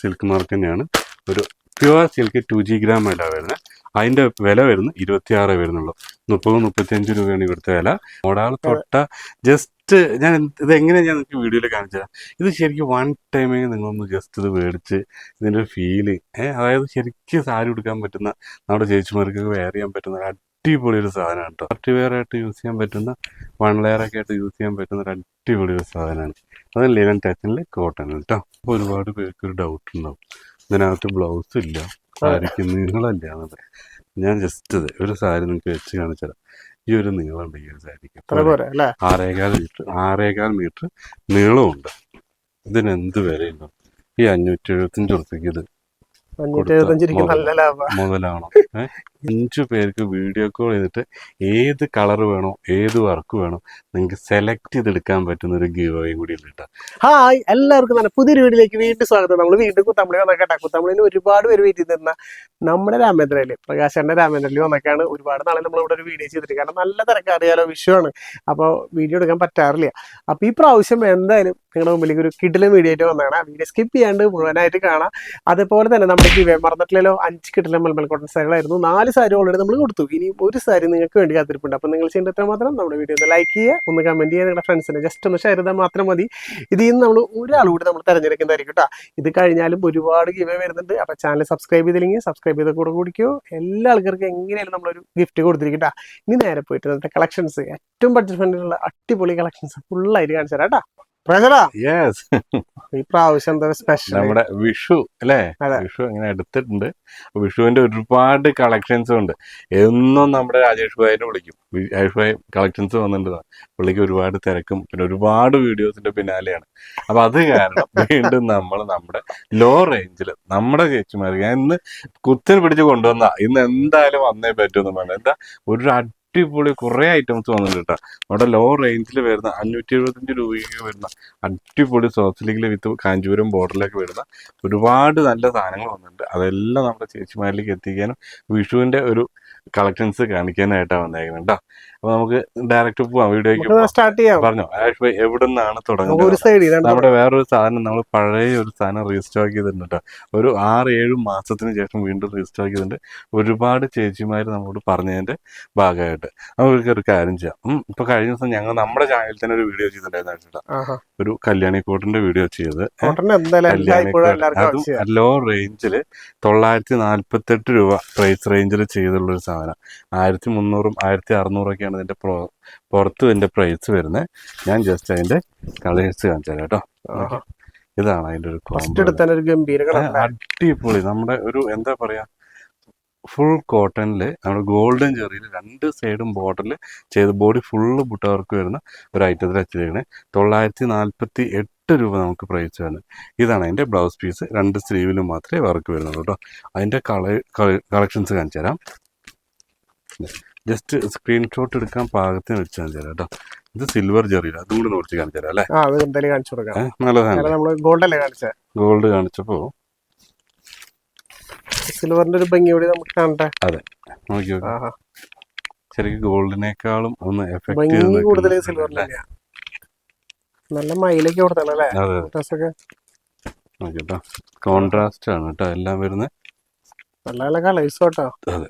Silk mark തന്നെയാണ്. ഒരു pure silk 2G gram വില വരുന്നത്. അതിൻ്റെ വില വരുന്നത് 26 വരുന്നുള്ളൂ. 30-35 രൂപയാണ് ഇവിടുത്തെ വില. മോഡാൾ തൊട്ട ജസ്റ്റ് ഞാൻ ഇതെങ്ങനെയാണ് ഞാൻ നിങ്ങൾക്ക് വീഡിയോയിൽ കാണിച്ചത്. ഇത് ശരിക്കും വൺ ടൈമേ നിങ്ങളൊന്ന് ജസ്റ്റ് ഇത് മേടിച്ച് ഇതിൻ്റെ ഒരു ഫീല് അതായത് ശരിക്കും സാരി ഉടുക്കാൻ പറ്റുന്ന നമ്മുടെ ചേച്ചിമാർക്ക് വെയർ ചെയ്യാൻ പറ്റുന്ന ഒരു അടിപൊളി ഒരു സാധനമാണ് കേട്ടോ. പാർട്ടി വെയർ ആയിട്ട് യൂസ് ചെയ്യാൻ പറ്റുന്ന 1 ലെയറൊക്കെ ആയിട്ട് യൂസ് ചെയ്യാൻ പറ്റുന്ന ഒരു അടിപൊളി ഒരു സാധനമാണ്. അത് ലിനൻ ടച്ചിൽ കോട്ടൺ കേട്ടോ. അപ്പോൾ ഒരുപാട് പേർക്ക് ഒരു ഡൗട്ട് ഉണ്ടാവും, ഇതിനകത്ത് ബ്ലൗസ് ഇല്ല, സാരിക്ക് നീളമില്ല എന്നത്. ഞാൻ ജസ്റ്റ് ഒരു സാരി നിങ്ങൾക്ക് വെച്ച് കാണിച്ചുതരാം. ഈ ഒരു നീളമുണ്ട് ഈ ഒരു സാരിക്ക്, 6.25 മീറ്റർ നീളമുണ്ട്. ഇതിനെന്ത് വിലയുണ്ടോ? ഈ 575 ഉറുപ്പിക്ക് ഇത് മുതലാണോ? 5 പേർക്ക് വീഡിയോ കോൾ ചെയ്തിട്ട് ഏത് കളർ വേണോ ഏത് വർക്ക് വേണോ നിങ്ങൾക്ക് സെലക്ട് ചെയ്തെടുക്കാൻ പറ്റുന്ന ഒരു ഗിവ് അവേ കൂടി ഉണ്ട് കേട്ടോ. ഹായ്, എല്ലാവർക്കും തന്നെ പുതിയൊരു വീഡിയോയിലേക്ക് വീണ്ടും സ്വാഗതം. നമ്മൾ വീണ്ടും കുത്തമ്പളി വന്നേക്കട്ടെ. കുത്തമ്പളിയിൽ ഒരുപാട് പേര് വെയിറ്റ് ചെയ്തിരുന്ന നമ്മുടെ രാമേന്ദ്രയില് പ്രകാശന്റെ രാമേന്ദ്രയിൽ വന്നേക്കാണ്. ഒരുപാട് നാളെ നമ്മളിവിടെ ഒരു വീഡിയോ ചെയ്തിട്ട്, കാരണം നല്ല തിരക്കറിയാലോ, വിഷുവാണ്. അപ്പോൾ വീഡിയോ എടുക്കാൻ പറ്റാറില്ല. അപ്പോൾ ഈ പ്രാവശ്യം എന്തായാലും നിങ്ങളുടെ മുമ്പിലേക്ക് ഒരു കിടിലൻ വീഡിയോ ആയിട്ട് വന്നതാണ്. ആ വീഡിയോ സ്കിപ്പ് ചെയ്യാണ്ട് മുഴുവനായിട്ട് കാണാം. അതേപോലെ തന്നെ നമ്മുടെ ഗിവ് മറന്നിട്ടില്ലല്ലോ, 5 കിടിലൻ മൽമൽ കോട്ടൺ സാരികളായിരുന്നു. 4 സാരി ഓൾറെഡി നമ്മൾ കൊടുത്തു. ഇനി ഒരു സാരി നിങ്ങൾക്ക് വേണ്ടി കാത്തിരിപ്പുണ്ട്. അപ്പോൾ നിങ്ങൾ ചെയ്യേണ്ട എത്ര മാത്രം നമ്മുടെ വീഡിയോ ഒന്ന് ലൈക്ക് ചെയ്യുക, ഒന്ന് കമന്റ് ചെയ്യുക, നിങ്ങളുടെ ഫ്രണ്ട്സിനെ ജസ്റ്റ് ഒന്ന് ഷെയർ ചെയ്താൽ മാത്രം മതി. ഇതിൽ നിന്ന് നമ്മൾ ഒരാൾ കൂടി നമ്മൾ തിരഞ്ഞെടുക്കുന്നതായിരിക്കും കേട്ടോ. ഇത് കഴിഞ്ഞാലും ഒരുപാട് ഗിവ് വരുന്നുണ്ട്. അപ്പോൾ ചാനൽ സബ്സ്ക്രൈബ് ചെയ്തില്ലെങ്കിൽ സബ്സ്ക്രൈബ് ചെയ്ത കൂടെ കൂടിക്കോ. എല്ലാ ആൾക്കാർക്കും എങ്ങനെയാലും നമ്മളൊരു ഗിഫ്റ്റ് കൊടുത്തിരിക്കും കേട്ടോ. ഇനി നേരെ പോയിട്ട് നമ്മുടെ കളക്ഷൻസ്, ഏറ്റവും ബഡ്ജറ്റ് ഫ്രണ്ടിലുള്ള അടിപൊളി കളക്ഷൻസ് ഫുള്ളായിട്ട് കാണിച്ചു തരാം കേട്ടോ. ഈ പ്രാവശ്യം എന്താ സ്പെഷ്യൽ? നമ്മുടെ വിഷു അല്ലേ? വിഷു ഇങ്ങനെ എടുത്തിട്ടുണ്ട്. വിഷുവിന്റെ ഒരുപാട് കളക്ഷൻസും ഉണ്ട്. എന്നും നമ്മുടെ രാജേഷ് ഭായിനെ വിളിക്കും. രാജേഷ് ഭായി കളക്ഷൻസ് വന്നിട്ടുണ്ട്. പുള്ളിക്ക് ഒരുപാട് തിരക്കും പിന്നെ ഒരുപാട് വീഡിയോസിന്റെ പിന്നാലെയാണ്. അപ്പൊ അത് കാരണം വീണ്ടും നമ്മൾ നമ്മുടെ ലോ റേഞ്ചിൽ നമ്മുടെ ചേച്ചിമാർക്ക് ഞാൻ ഇന്ന് കുത്തിന് പിടിച്ച് കൊണ്ടുവന്ന ഇന്ന് എന്തായാലും വന്നേ പറ്റുമെന്ന് പറഞ്ഞു. എന്താ ഒരു അടിപൊളി കുറെ ഐറ്റംസ് വന്നിട്ടുണ്ട് കേട്ടോ. അവിടെ ലോ റേഞ്ചിൽ വരുന്ന 575 രൂപയ്ക്ക് വരുന്ന അടിപൊളി സോഫ്റ്റ് വിത്ത് കാഞ്ചീപുരം ബോർഡറിലേക്ക് വരുന്ന ഒരുപാട് നല്ല സാധനങ്ങൾ വന്നിട്ടുണ്ട്. അതെല്ലാം നമ്മുടെ ചേച്ചിമാരിലേക്ക് എത്തിക്കാനും വിഷുവിന്റെ ഒരു കളക്ഷൻസ് കാണിക്കാനായിട്ടാണ് വന്നേക്കുന്നത് കേട്ടോ. അപ്പൊ നമുക്ക് ഡയറക്റ്റ് പോവാം, വീഡിയോയ്ക്ക് സ്റ്റാർട്ട് ചെയ്യാം. പറഞ്ഞോ ആയുഷ് ഭായി, എവിടെ നിന്നാണ് തുടങ്ങുന്നത്? നമ്മുടെ വേറൊരു സാധനം, നമ്മൾ പഴയ ഒരു സാധനം റീസ്റ്റോക്ക് ചെയ്തിട്ടുണ്ട് കേട്ടോ. ഒരു 6-7 മാസത്തിന് ശേഷം വീണ്ടും റീസ്റ്റോക്ക് ചെയ്തിട്ടുണ്ട്. ഒരുപാട് ചേച്ചിമാർ നമ്മളോട് പറഞ്ഞതിന്റെ ഭാഗമായിട്ട് നമുക്ക് ഒരു കാര്യം ചെയ്യാം. ഇപ്പൊ കഴിഞ്ഞ ദിവസം ഞങ്ങൾ നമ്മുടെ ചാനലിൽ തന്നെ ഒരു വീഡിയോ ചെയ്തിട്ടുണ്ടായിരുന്നു. ഒരു കല്യാണി കോട്ടിന്റെ വീഡിയോ ചെയ്ത് അതും ലോ റേഞ്ചില് 948 രൂപ പ്രൈസ് റേഞ്ചിൽ ചെയ്തുള്ള ഒരു സാധനം. 1300 1600 ഇതിന്റെ പുറത്ത് ഇതിന്റെ പ്രൈസ് വരുന്നത്. ഞാൻ ജസ്റ്റ് അതിന്റെ കളേഴ്സ് കാണിച്ചു തരാം കേട്ടോ. ഇതാണ് അതിന്റെ ഒരു അടിപൊളി, നമ്മുടെ ഒരു എന്താ പറയാ, ഫുൾ കോട്ടണില് നമ്മുടെ ഗോൾഡൻ ജെറിയിൽ 2 സൈഡും ബോർഡറിൽ ചെയ്ത് ബോഡി ഫുള്ള് ബുട്ട വർക്ക് വരുന്ന ഒരു ഐറ്റത്തിൽ വെച്ചിരിക്കണേ. 948 രൂപ നമുക്ക് പ്രൈസ് വരുന്നത്. ഇതാണ് അതിന്റെ ബ്ലൗസ് പീസ്. 2 സ്ലീവിലും മാത്രമേ വർക്ക് വരുന്നുള്ളൂ കേട്ടോ. അതിന്റെ കളക്ഷൻസ് കാണിച്ചു തരാം. ജസ്റ്റ് സ്ക്രീൻഷോട്ട് എടുക്കാൻ പാകത്തിന് വെച്ച് കാണിച്ചു തരാം കേട്ടോ. ഇത് സിൽവർ ജെറിയിൽ, അതും കൂടി നോക്കി കാണിച്ചു തരാം അല്ലേ? നല്ലതാണ്. ഗോൾഡ് കാണിച്ചപ്പോ സിൽവറിന്റെ ഒരു ഭംഗി കൂടി നമുക്ക് കാണട്ടെ. അതെ, നോക്കി ശരിക്കും ഗോൾഡിനേക്കാളും ഒന്ന് ഭംഗി കൂടുതൽ സിൽവറിലല്ലേ. നല്ല മയിലൊക്കെ കൊടുത്തല്ലേ ഡ്രസ്സൊക്കെ. നോക്കിട്ടോ, കോൺട്രാസ്റ്റ് ആണ് കേട്ടോ എല്ലാം വരുന്നത്. നല്ല നല്ല കളേഴ്സ് കേട്ടോ. അതെ,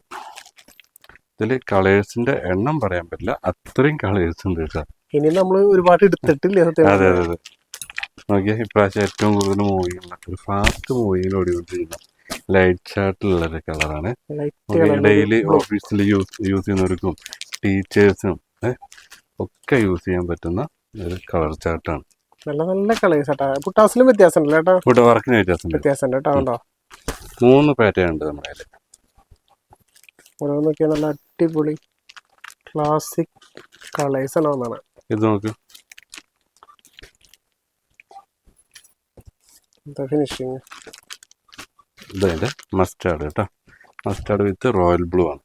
ഇതില് കളേഴ്സിന്റെ എണ്ണം പറയാൻ പറ്റില്ല, അത്രയും കളേഴ്സ് ഉണ്ട് കേട്ടോ. ഇനി നമ്മൾ ഒരുപാട് എടുത്തിട്ടില്ല. അതെ അതെ അതെ, നോക്കിയാൽ ഇപ്രാവശ്യം ഏറ്റവും കൂടുതൽ മൂവിങ് ഒരു ഫാസ്റ്റ് മൂവിങ്ങിൽ ഓടിക്കൊണ്ടിരിക്കുന്ന ലൈറ്റ് ഷാർട്ടിലുള്ളൊരു കളറാണ്. ഡെയിലി ഓഫീസിൽ യൂസ് ചെയ്യുന്നവർക്കും ടീച്ചേഴ്സിനും ഒക്കെ യൂസ് ചെയ്യാൻ പറ്റുന്ന ഒരു കളർ ചാർട്ടാണ്. നല്ല നല്ല കളേഴ്സ് പുട്ടാസിലും വ്യത്യാസം വർക്കിന് വ്യത്യാസം 3 പാറ്റേൺ ഉണ്ട് നമ്മുടെ കയ്യിൽ. ഓരോന്നൊക്കെ നല്ല അടിപൊളി ക്ലാസിക് കളേഴ്സ് ആണ് ഒന്നാണ്. ഇത് നോക്ക്, ഫിനിഷിങ്. ഇതതിന്റെ മസ്റ്റാർഡ് കേട്ടോ. മസ്റ്റാർഡ് വിത്ത് റോയൽ ബ്ലൂ ആണ്.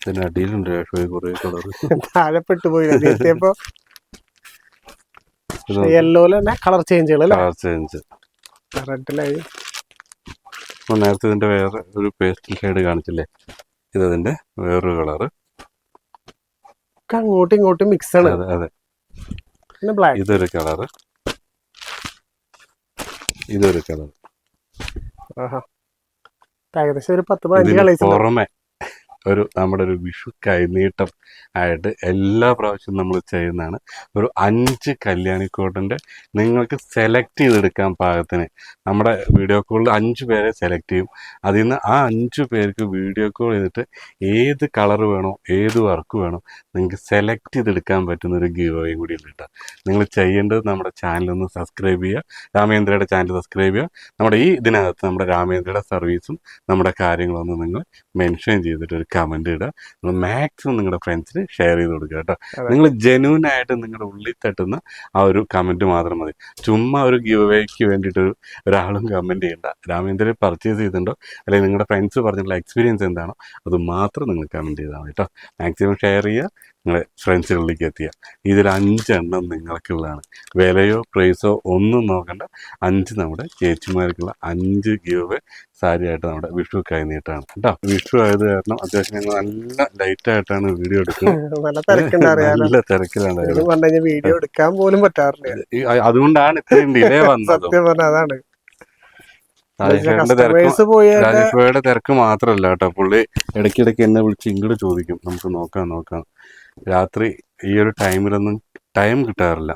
ഇതിന്റെ അടിയിലുണ്ട് കുറെ കളർ. താഴെ പെട്ടുപോയി യെല്ലോയില് തന്നെ കളർ ചേഞ്ചുകൾ. റെഡിലായി. നേരത്തെ ഇതിന്റെ വേറെ ഒരു പേസ്റ്റൽ ഷെയ്ഡ് കാണിച്ചില്ലേ, ഇതതിന്റെ വേറൊരു കളറ്. അങ്ങോട്ടും ഇങ്ങോട്ടും മിക്സ് ആണ്. അതെ അതെ, പിന്നെ ബ്ലാക്ക്. ഇതൊരു കളറ്, ഇതൊരു കളർ. ഏകദേശം ഒരു 10-15 ഇതിന് കളേഴ്സ് പുറമെ നമ്മുടെ ഒരു വിഷു കൈനീട്ടം ആയിട്ട് എല്ലാ പ്രാവശ്യവും നമ്മൾ ചെയ്യുന്നതാണ്. ഒരു 5 കല്യാണിക്കോട്ടിൻ്റെ നിങ്ങൾക്ക് സെലക്ട് ചെയ്തെടുക്കാൻ പാകത്തിന് നമ്മുടെ വീഡിയോ കോളിൽ 5 പേരെ സെലക്ട് ചെയ്യും. അതിൽ നിന്ന് ആ 5 പേർക്ക് വീഡിയോ കോൾ ചെയ്തിട്ട് ഏത് കളർ വേണോ ഏത് വർക്ക് വേണോ നിങ്ങൾക്ക് സെലക്ട് ചെയ്തെടുക്കാൻ പറ്റുന്ന ഒരു ഗീവ് അവേയും കൂടി ഉണ്ട് കേട്ടോ. നിങ്ങൾ ചെയ്യേണ്ടത് നമ്മുടെ ചാനലൊന്ന് സബ്സ്ക്രൈബ് ചെയ്യുക, രാമേന്ദ്രയുടെ ചാനൽ സബ്സ്ക്രൈബ് ചെയ്യുക. നമ്മുടെ ഈ ഇതിനകത്ത് നമ്മുടെ രാമേന്ദ്രയുടെ സർവീസും നമ്മുടെ കാര്യങ്ങളൊന്ന് നിങ്ങൾ മെൻഷൻ ചെയ്തിട്ട് ഒരു കമന്റ് ഇടുക. നിങ്ങൾ മാക്സിമം നിങ്ങളുടെ ഫ്രണ്ട്സിന് ഷെയർ ചെയ്ത് കൊടുക്കുക കേട്ടോ. നിങ്ങൾ ജെന്യൂൻ ആയിട്ട് നിങ്ങളുടെ ഉള്ളിൽ തട്ടുന്ന ആ ഒരു കമന്റ് മാത്രം മതി. ചുമ്മാ ഒരു ഗിവ് അവേക്ക് വേണ്ടിയിട്ട് ഒരാളും കമന്റ് ചെയ്യണ്ട. രാമേന്ദ്രൻ പർച്ചേസ് ചെയ്തിട്ടുണ്ടോ അല്ലെങ്കിൽ നിങ്ങളുടെ ഫ്രണ്ട്സ് പറഞ്ഞിട്ടുള്ള എക്സ്പീരിയൻസ് എന്താണോ അത് മാത്രം നിങ്ങൾ കമന്റ് ചെയ്താൽ മതി കേട്ടോ. മാക്സിമം ഷെയർ ചെയ്യുക, നിങ്ങളുടെ ഫ്രണ്ട്സുകളിലേക്ക് എത്തിക്കുക. ഇതിൽ 5 എണ്ണം നിങ്ങൾക്കുള്ളതാണ്. വിലയോ പ്രൈസോ ഒന്നും നോക്കണ്ട. 5 നമ്മുടെ ചേച്ചിമാർക്കുള്ള 5 ഗിവ് അവേ സാരി ആയിട്ട് നമ്മുടെ വിഷു കൈനീട്ടാണ് കേട്ടോ. വിഷു ആയത് കാരണം അത്യാവശ്യം ഞങ്ങൾ നല്ല ലൈറ്റ് ആയിട്ടാണ് വീഡിയോ എടുക്കുന്നത്. നല്ല തിരക്കിലാണ്, വീഡിയോ എടുക്കാൻ പോലും പറ്റാറില്ല. അതുകൊണ്ടാണ് ഇത്രയും ഡിലേ വന്നത്. അതാണ് രാജേഷ്വയുടെ തിരക്ക് മാത്രമല്ല കേട്ടോ, പുള്ളി ഇടയ്ക്കിടയ്ക്ക് എന്നെ വിളിച്ച് ഇങ്ങോട്ട് ചോദിക്കും, നമുക്ക് നോക്കാം. രാത്രി ഈ ഒരു ടൈമിലൊന്നും ടൈം കിട്ടാറില്ല.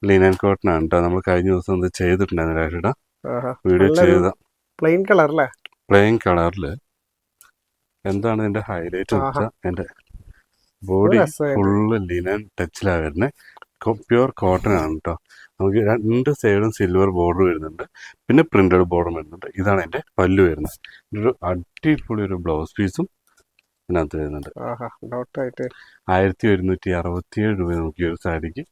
ലിനൻ കോട്ടനാണ് കേട്ടോ. നമ്മൾ കഴിഞ്ഞ ദിവസം ഇത് ചെയ്തിട്ടുണ്ടായിരുന്നു രാജേഷേട്ടാ, വീഡിയോ ചെയ്ത പ്ലെയിൻ കളറിൽ. എന്താണ് ഇതിന്റെ ഹൈലൈറ്റ് വെച്ചാൽ എന്റെ ബോഡി ഫുള്ള് ലിനൻ ടച്ചിലാണ് വരുന്നത്. പ്യുവർ കോട്ടൺ ആണ് കേട്ടോ. നമുക്ക് 2 സൈഡും സിൽവർ ബോർഡർ വരുന്നുണ്ട്, പിന്നെ പ്രിന്റഡ് ബോർഡർ വരുന്നുണ്ട്. ഇതാണ് എൻ്റെ പല്ലു വരുന്നത്. ഒരു അടിപൊളി ഒരു ബ്ലൗസ് പീസും ഇതിനകത്ത് വരുന്നുണ്ട്. 1167 രൂപ നമുക്ക് ഈ ഒരു സാരിക്ക്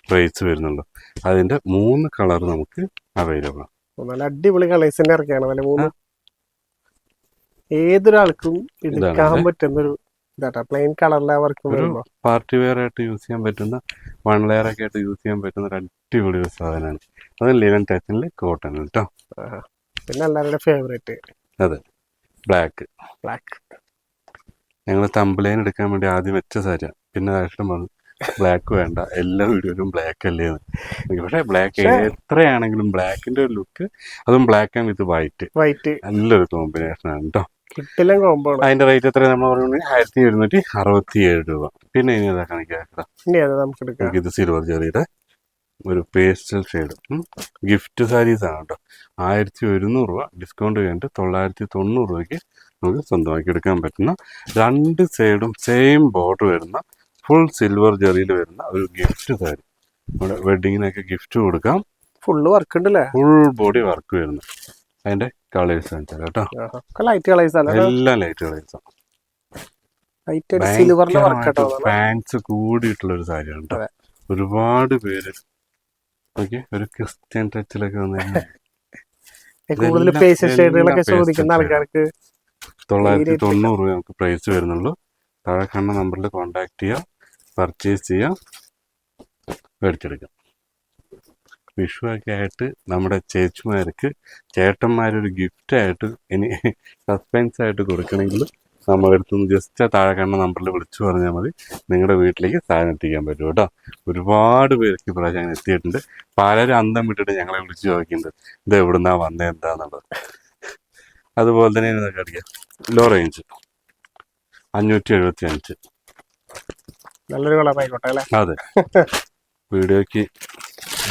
പ്രൈസ് വരുന്നുള്ളൂ. അതിന്റെ 3 കളർ നമുക്ക് അവൈലബിൾ ആണ്. നല്ല അടിപൊളി കളേഴ്സിന്റെ ഇറക്കിയാണ്. 3 ഏതൊരാൾക്കും എടുക്കാൻ പറ്റുന്നൊരു പ്ലെയിൻ കളറിലെ വർക്ക്. പാർട്ടി വെയർ ആയിട്ട് യൂസ് ചെയ്യാൻ പറ്റുന്ന, 1 ലെയർ ഒക്കെ ആയിട്ട് യൂസ് ചെയ്യാൻ പറ്റുന്ന ഒരു അടിപൊളി ഒരു സാധനമാണ്. അത് ലിനൻ ടച്ചിൽ കോട്ടൺ കേട്ടോ. പിന്നെ എല്ലാവരുടെ ഫേവറേറ്റ് അതെ, ബ്ലാക്ക്. ഞങ്ങൾ തമ്പലൈൻ എടുക്കാൻ വേണ്ടി ആദ്യം വെച്ച സാരിയാണ്. പിന്നെ ഇഷ്ടം പറഞ്ഞു ബ്ലാക്ക് വേണ്ട, എല്ലാ വീഡിയോയിലും ബ്ലാക്ക് അല്ലേന്ന്. പക്ഷേ ബ്ലാക്ക് എത്രയാണെങ്കിലും ബ്ലാക്കിന്റെ ഒരു ലുക്ക്, അതും ബ്ലാക്ക് ആൻഡ് വിത്ത് വൈറ്റ് നല്ലൊരു കോമ്പിനേഷനാണ് കേട്ടോ. അതിന്റെ റേറ്റ് എത്ര നമ്മൾ പറയുന്നത് 1767 രൂപ. പിന്നെ ഇനി അതാ കാണിക്കാം. ഇത് സിൽവർ ജെറിയുടെ ഒരു പേസ്റ്റൽ ഷെയ്ഡ് ഗിഫ്റ്റ് സാരീസ് ആണ് കേട്ടോ. 1100 രൂപ ഡിസ്കൗണ്ട് കഴിഞ്ഞിട്ട് 990 രൂപയ്ക്ക് നമുക്ക് സ്വന്തമാക്കി എടുക്കാൻ പറ്റുന്ന, 2 സൈഡും സെയിം ബോർഡർ വരുന്ന ഫുൾ സിൽവർ ജെറിയിൽ വരുന്ന ഒരു ഗിഫ്റ്റ് സാരി. നമ്മുടെ വെഡിങ്ങിനൊക്കെ ഗിഫ്റ്റ് കൊടുക്കാം. ഫുൾ വർക്ക് ഉണ്ടല്ലേ, ഫുൾ ബോഡി വർക്ക് വരുന്നു. അതിന്റെ കളേഴ്സ് കേട്ടോ, എല്ലാം ലൈറ്റ് കളേഴ്സാണ്. ഫാൻസ് കൂടിയിട്ടുള്ള ഒരു സാരിയാണ് കേട്ടോ. ഒരുപാട് പേര് ഒരു ക്രിസ്ത്യൻ ടച്ചിലൊക്കെ വന്നിരുന്നു. 990 രൂപ നമുക്ക് പ്രൈസ് വരുന്നുള്ളൂ. താഴെ കാണുന്ന നമ്പറിൽ കോൺടാക്ട് ചെയ്യാം, പർച്ചേസ് ചെയ്യാം, മേടിച്ചെടുക്കാം. വിഷുവൊക്കെ ആയിട്ട് നമ്മുടെ ചേച്ചിമാർക്ക് ചേട്ടന്മാരൊരു ഗിഫ്റ്റായിട്ട് ഇനി സസ്പെൻസ് ആയിട്ട് കൊടുക്കണമെങ്കിൽ നമ്മുടെ അടുത്തുനിന്ന് ജസ്റ്റ് താഴെ കാണുന്ന നമ്പറിൽ വിളിച്ചു പറഞ്ഞാൽ മതി, നിങ്ങളുടെ വീട്ടിലേക്ക് സാധനം എത്തിക്കാൻ പറ്റും കേട്ടോ. ഒരുപാട് പേർക്ക് പ്രാവശ്യം അങ്ങനെ എത്തിയിട്ടുണ്ട്. പലരും അന്തം വിട്ടിട്ട് ഞങ്ങളെ വിളിച്ച് ചോദിക്കുന്നുണ്ട് ഇത് എവിടുന്നാ വന്നത് എന്താന്നുള്ളത്. അതുപോലെ തന്നെ ഇതൊക്കെ അടിക്കാം. Low range 575. നല്ലൊരു കളറായിക്കോട്ടെ അല്ലേ? അതെ, വീഡിയോക്ക്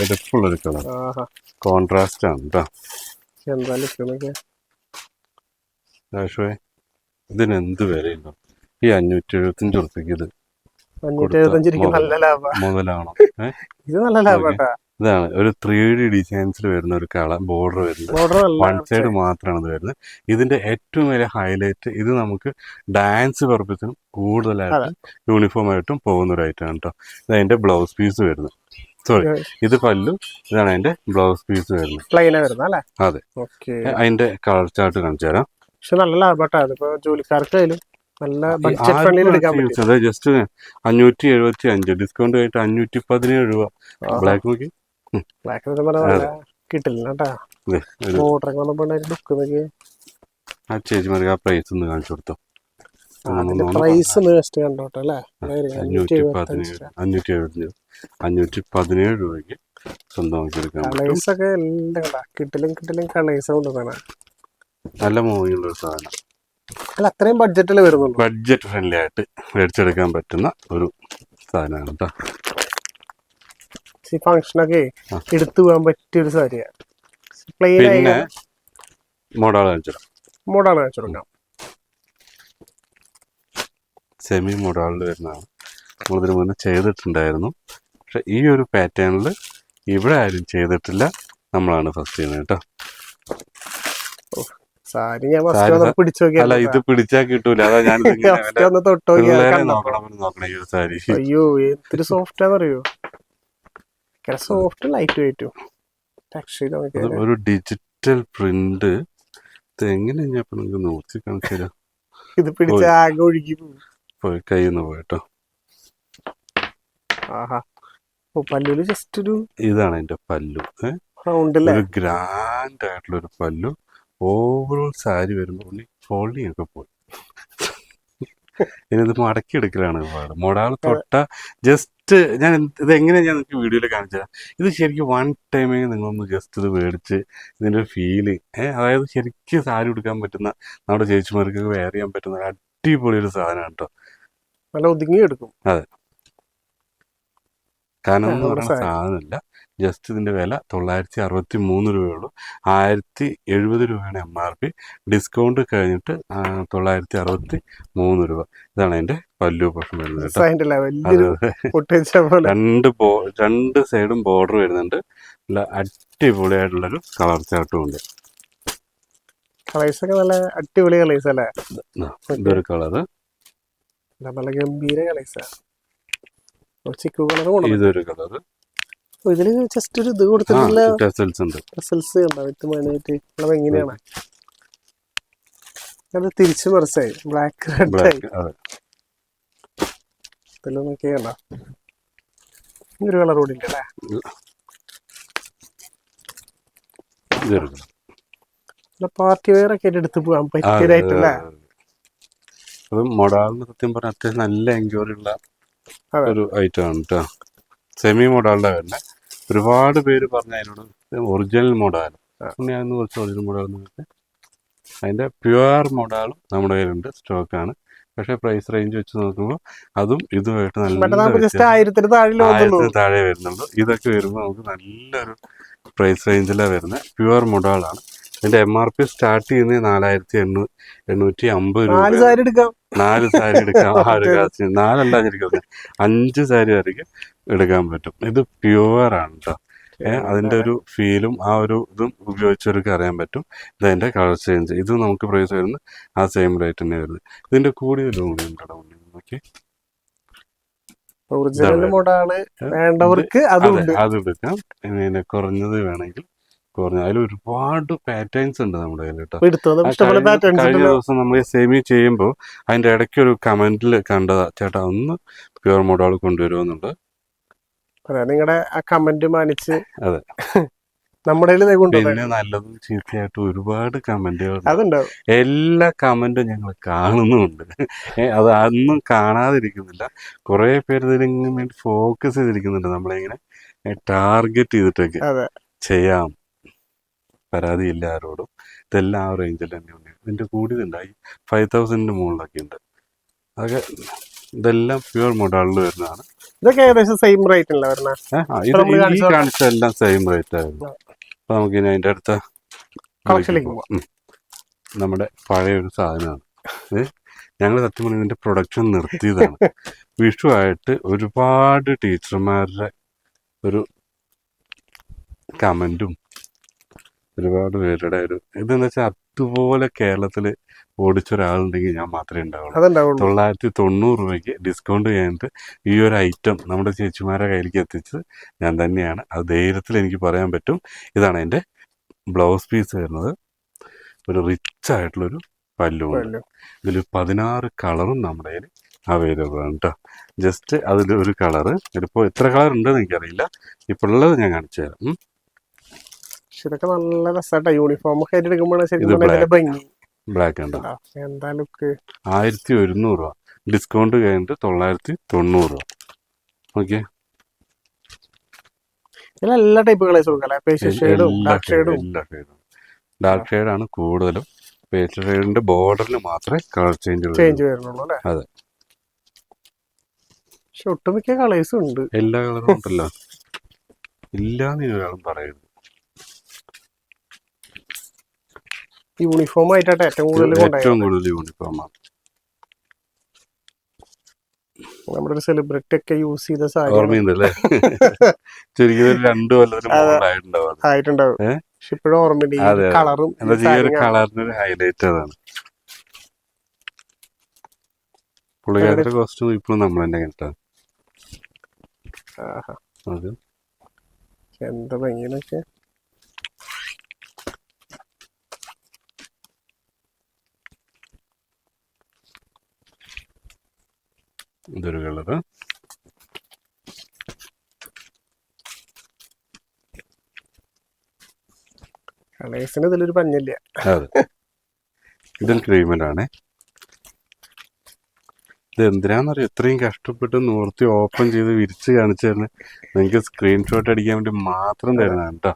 എടുപ്പുള്ളൊരു കളർ, കോൺട്രാസ്റ്റ് ആണ് കേട്ടോ. ഇതിനെന്ത് വിലയുണ്ടോ? ഈ 575 ഉറുപ്പിക്ക് ഇത് മുതലാണോ? ഇതാണ് ഒരു 3D ഡിസൈൻസിൽ വരുന്ന ഒരു കളർ ബോർഡർ വരുന്നത്. 1 സൈഡ് മാത്രമാണ് ഇത് വരുന്നത്. ഇതിന്റെ ഏറ്റവും വലിയ ഹൈലൈറ്റ്, ഇത് നമുക്ക് ഡാൻസ് പർപ്പസിനും കൂടുതലായിട്ട് യൂണിഫോം ആയിട്ടും പോകുന്ന ഒരു ഐറ്റം ആണ് കേട്ടോ. ഇത് അതിന്റെ ബ്ലൗസ് പീസ് വരുന്നത്. സോറി, ഇത് പല്ലു, ഇതാണ് അതിന്റെ ബ്ലൗസ് പീസ് വരുന്നത്. അതെ, അതിന്റെ കളർ ചാർട്ട് കാണിച്ചു തരാം. നല്ല ലാഭമായിട്ടാണ് ജോലിക്കാർക്കായാലും നല്ല ബഡ്ജറ്റ് ഫ്രണ്ട്ലി എടുക്കാൻ പറ്റും. അതെ, ജസ്റ്റ് 575 ഡിസ്കൗണ്ട് ആയിട്ട് 517 രൂപ. ബ്ലാക്ക് നോക്കി, കിട്ടില്ല കേട്ടാ. ആ ചേച്ചിമാർക്ക് ആ പ്രൈസ് ഒന്ന് കാണിച്ചു കൊടുത്തോ. അതിന്റെ പ്രൈസ് ജസ്റ്റ് കണ്ടോട്ടെ അല്ലേ. 517 രൂപയ്ക്ക് സ്വന്തമാക്കിയെടുക്കാൻ പറ്റും. കളേഴ്സ് ഒക്കെ എല്ലാം കിട്ടലും കളേഴ്സ് കൊണ്ടുവന്നാണ്. നല്ല മൂവിയുള്ള ഒരു സാധനം. അല്ല അത്രയും ബഡ്ജറ്റിൽ വരുന്നുള്ളൂ. ബഡ്ജറ്റ് ഫ്രണ്ട്ലി ആയിട്ട് മേടിച്ചെടുക്കാൻ പറ്റുന്ന ഒരു സാധനമാണ് കേട്ടോ. ഈ ഫംഗ്ഷനൊക്കെ എടുത്തു പോകാൻ പറ്റിയ ഒരു സാരിയാണ്. പിന്നെ മോഡൽ കാണിച്ചു കൊടുക്കാം. സെമി മോഡലിൽ വരുന്നതാണ്. നമ്മളിതിന് മുന്നേ ചെയ്തിട്ടുണ്ടായിരുന്നു. പക്ഷെ ഈ ഒരു പാറ്റേണിൽ ഇവിടെ ആരും ചെയ്തിട്ടില്ല. നമ്മളാണ് ഫസ്റ്റ് ചെയ്യുന്നത് കേട്ടോ. അല്ല ഇത് പിടിച്ചാൽ കിട്ടൂല. അതാ ഞാൻ നോക്കണം ഈ ഒരു സാരി. അയ്യോ എന്തൊരു സോഫ്റ്റാന്നറിയോ. സോഫ്റ്റ് ലൈറ്റ് വെയിറ്റും. ഒരു ഡിജിറ്റൽ പ്രിന്റ്. ഇത് എങ്ങനെ നിങ്ങൾക്ക് നോക്കി കാണിച്ചു. ഇത് പിടിച്ച ആകെ ഒഴുകി പോയി കയ്യിൽ നിന്ന് പോയിട്ടോ. പല്ലുല് ജസ്റ്റ് ഒരു ഇതാണ് എന്റെ പല്ലു. ഒരു ഗ്രാൻഡ് ആയിട്ടുള്ള ഒരു പല്ലു. ഓവറോൾ സാരി വരുമ്പോൾ ഫോൾഡിങ് ഒക്കെ പോയി. ഇനി ഇത് മടക്കി എടുക്കലാണ് ഒരുപാട്. മൊടാൾ തൊട്ട ജസ്റ്റ് ഞാൻ ഇതെങ്ങനെ ഞാൻ നിങ്ങൾക്ക് വീഡിയോയിൽ കാണിച്ചത്. ഇത് ശരിക്കും വൺ ടൈമേ നിങ്ങളൊന്ന് ജസ്റ്റ് ഇത് മേടിച്ച് ഇതിൻ്റെ ഒരു ഫീല് അതായത് ശരിക്കും സാരി ഉടുക്കാൻ പറ്റുന്ന നമ്മുടെ ചേച്ചിമാർക്കൊക്കെ വെയർ ചെയ്യാൻ പറ്റുന്ന അടിപൊളി ഒരു സാധനമാണ് കേട്ടോ. നല്ല ഒതുങ്ങി എടുക്കും. അതെ, കാരണം എന്ന് പറയുന്ന സാധനമില്ല. ജസ്റ്റ് ഇതിൻ്റെ വില 963 രൂപയുള്ളൂ. 1070 രൂപയാണ് MRP. ഡിസ്കൗണ്ട് കഴിഞ്ഞിട്ട് 963 രൂപ. ഇതാണ് അതിന്റെ പല്ലു പോർഷൻ വരുന്നത്. രണ്ട് സൈഡും ബോർഡർ വരുന്നുണ്ട്. നല്ല അടിപൊളിയായിട്ടുള്ളൊരു കളർ ചാർട്ടും ഉണ്ട്. നല്ല അടിപൊളി കളേഴ്സ് അല്ലേ. ഇതൊരു കളറ്, നല്ല ഗംഭീര കളേഴ്സാ. ഇതൊരു കളറ്. ഇതില് ജസ്റ്റ് ഒരു ഇത് കൊടുത്തിട്ടുള്ള എങ്ങനെയാണ് അത് തിരിച്ചു മറിച്ചായി ബ്ലാക്ക് റെഡ് ആയി. ഇതിൽ നോക്കിയണ്ട ഒരു കളർ കൂടി ഉണ്ട് അല്ലേ. പാർട്ടി വെയർ ഒക്കെ എടുത്ത് പോകാൻ പറ്റിയതായിട്ടല്ലേ. അത് മൊഡാളിന് സത്യം പറഞ്ഞാൽ അത്യാവശ്യം നല്ല എൻക്വയറി ഉള്ള ഒരു ഐറ്റം ആണ് കേട്ടോ. സെമി മോഡാളിന്റെ തന്നെ ഒരുപാട് പേര് പറഞ്ഞ അതിനോട് ഒറിജിനൽ മോഡാൽ ഞാൻ കുറച്ച് ഒറിജിനൽ മോഡൽ നോക്കി. അതിന്റെ പ്യുവർ മോഡാളും നമ്മുടെ കയ്യിലുണ്ട്, സ്റ്റോക്കാണ്. പക്ഷെ പ്രൈസ് റേഞ്ച് വെച്ച് നോക്കുമ്പോൾ അതും ഇതുമായിട്ട് നല്ല 1000 താഴെ വരുന്നുള്ളൂ. ഇതൊക്കെ വരുമ്പോൾ നമുക്ക് നല്ലൊരു പ്രൈസ് റേഞ്ചിലാണ് വരുന്നത്. പ്യുവർ മോഡാളാണ്. ഇതിന്റെ MRP സ്റ്റാർട്ട് ചെയ്യുന്നത് 4850 രൂപ. 4 സാരി എടുക്കാം. 5 സാരി വരെയ്ക്ക് എടുക്കാൻ പറ്റും. ഇത് പ്യുവർ ആണ് കേട്ടോ. അതിന്റെ ഒരു ഫീലും ആ ഒരു ഇതും ഉപയോഗിച്ചവർക്ക് അറിയാൻ പറ്റും. ഇതതിന്റെ കളർ ചേഞ്ച്. ഇത് നമുക്ക് പ്രൈസ് വരുന്നത് ആ സെയിം റേറ്റ് തന്നെ വരുന്നത്. ഇതിന്റെ കൂടുതൽ നോക്കി അത് എടുക്കാം. പിന്നെ കുറഞ്ഞത് വേണമെങ്കിൽ കുറഞ്ഞ അതിൽ ഒരുപാട് പാറ്റേൺസ് ഉണ്ട് നമ്മുടെ കയ്യിൽ കേട്ടോ. കഴിഞ്ഞ ദിവസം നമ്മൾ സെമി ചെയ്യുമ്പോൾ അതിന്റെ ഇടയ്ക്ക് ഒരു കമന്റിൽ കണ്ടതാ, ചേട്ടാ ഒന്ന് പ്യുവർ മോഡൽ കൊണ്ടുവരുമെന്നുണ്ട്. നിങ്ങളുടെ ആ കമന്റ് മാനിച്ച് അതെ നമ്മുടെ പിന്നെ നല്ലതും ചീത്തയായിട്ട് ഒരുപാട് കമന്റുകൾ. എല്ലാ കമന്റും ഞങ്ങൾ കാണുന്നുമുണ്ട്. അത് അതൊന്നും കാണാതിരിക്കുന്നില്ല. കുറെ പേര് ഇതിന് വേണ്ടി ഫോക്കസ് ചെയ്തിരിക്കുന്നുണ്ട്. നമ്മളിങ്ങനെ ടാർഗറ്റ് ചെയ്തിട്ടൊക്കെ ചെയ്യാം, പരാതിയില്ല ആരോടും. ഇതെല്ലാം ആ റേഞ്ചിൽ തന്നെയുണ്ട്. ഇതിന്റെ കൂടുതലുണ്ടായി 5000 മുകളിലൊക്കെ ഉണ്ട്. അതൊക്കെ ഇതെല്ലാം പ്യുവർ മോഡലിൽ വരുന്നതാണ്. ഇതൊക്കെ ഏകദേശം സെയിം റേറ്റ് അല്ല വരുന്നത്. ഈ കാണിച്ചെല്ലാം സെയിം റേറ്റ് ആയിരുന്നു. അപ്പൊ നമുക്ക് ഇനി അതിന്റെ അടുത്ത നമ്മുടെ പഴയ ഒരു സാധനമാണ്. ഞങ്ങൾ സത്യം പറഞ്ഞ ഇതിന്റെ പ്രൊഡക്ഷൻ നിർത്തിയതാണ്. വിഷു ആയിട്ട് ഒരുപാട് ടീച്ചർമാരുടെ ഒരു കമന്റും ഒരുപാട് പേരുടെ ഒരു ഇതെന്ന് വെച്ചാൽ അതുപോലെ കേരളത്തില് ഓടിച്ച ഒരാളുണ്ടെങ്കിൽ ഞാൻ മാത്രമേ ഉണ്ടാവുള്ളൂ. 990 രൂപയ്ക്ക് ഡിസ്കൗണ്ട് കഴിഞ്ഞിട്ട് ഈ ഒരു ഐറ്റം നമ്മുടെ ചേച്ചിമാരുടെ കയ്യിലേക്ക് എത്തിച്ചത് ഞാൻ തന്നെയാണ്. അത് ധൈര്യത്തിൽ എനിക്ക് പറയാൻ പറ്റും. ഇതാണ് എൻ്റെ ബ്ലൗസ് പീസ് വരുന്നത്. ഒരു റിച്ച് ആയിട്ടുള്ളൊരു പല്ലുണ്ട്. ഇതിൽ 16 കളറും നമ്മുടെ കയ്യിൽ അവൈലബിൾ ആണ് കേട്ടോ. ജസ്റ്റ് അതിലൊരു കളറ്, ഇതിപ്പോൾ എത്ര കളർ ഉണ്ടെന്ന് എനിക്കറിയില്ല. ഇപ്പോൾ ഉള്ളത് ഞാൻ കാണിച്ചു തരാം. ഇതൊക്കെ നല്ല രസമായിട്ടാ. യൂണിഫോം ഒക്കെ ആയിട്ട് എടുക്കുമ്പോഴാണ് ശരിക്കും ഭംഗി. ബ്ലാക്ക് ഉണ്ടോ? എന്താ ലുക്ക്. 1100 രൂപ, ഡിസ്കൗണ്ട് കഴിഞ്ഞിട്ട് 990 രൂപ. ഓക്കെ, എല്ലാ ടൈപ്പ് കളേഴ്സ് കൊടുക്കാം, പേസ്റ്റൽ ഷെയ്ഡും എല്ലാ ഡാർക്ക് ഷെയ്ഡും. എല്ലാ ഷെയ്ഡും. ഡാർക്ക് ഷെയ്ഡാണ് കൂടുതലും. പേസ്റ്റൽ ഷെയ്ഡിന്റെ ബോർഡറിൽ മാത്രമേ കളർ ചേഞ്ച് വരുന്നുള്ളൂ അല്ലേ? അതെ, പക്ഷെ ഒട്ടുമിക്ക കളേഴ്സും ഉണ്ട്. എല്ലാ കളറും ഉണ്ടല്ലോ, ഇല്ലാന്ന് ഒരാളും പറയരുത്. യൂണിഫോം ആയിട്ടാണ് ഏറ്റവും കൂടുതൽ യൂണിഫോമാണ്. നമ്മുടെ ഒരു സെലിബ്രിറ്റി ഒക്കെ യൂസ് ചെയ്ത സാരി ഓർമ്മയുണ്ടല്ലേ? ചുരുങ്ങിയത് 2 കൊല്ലത്തിന് മുകളിലായിട്ടുണ്ടാവും. ആയിട്ടുണ്ടാവും. പക്ഷെ ഇപ്പോഴും ഓർമ്മയുണ്ട് ഈ കളറും. ഈ ഒരു കളറിന്റെ ഒരു ഹൈലൈറ്റ് അതാണ്. പുള്ളിക്കാരുടെ കോസ്റ്റ്യൂം ഇപ്പോഴും നമ്മൾ തന്നെ കേട്ടാ. അത് എന്താ ഭംഗിയൊക്കെ. ഇതൊരു കളറ്. കളേഴ്സിന് ഇതിലൊരു പഞ്ഞില്ല. അതെ, ഇതും ക്രീമലാണ്. ഇത് എന്തിനാന്നറിയോ ഇത്രയും കഷ്ടപ്പെട്ട് നിവർത്തി ഓപ്പൺ ചെയ്ത് വിരിച്ച് കാണിച്ചു തരുന്നത്? നിങ്ങൾക്ക് സ്ക്രീൻഷോട്ട് അടിക്കാൻ വേണ്ടി മാത്രം തരുന്നതാണ് കേട്ടോ.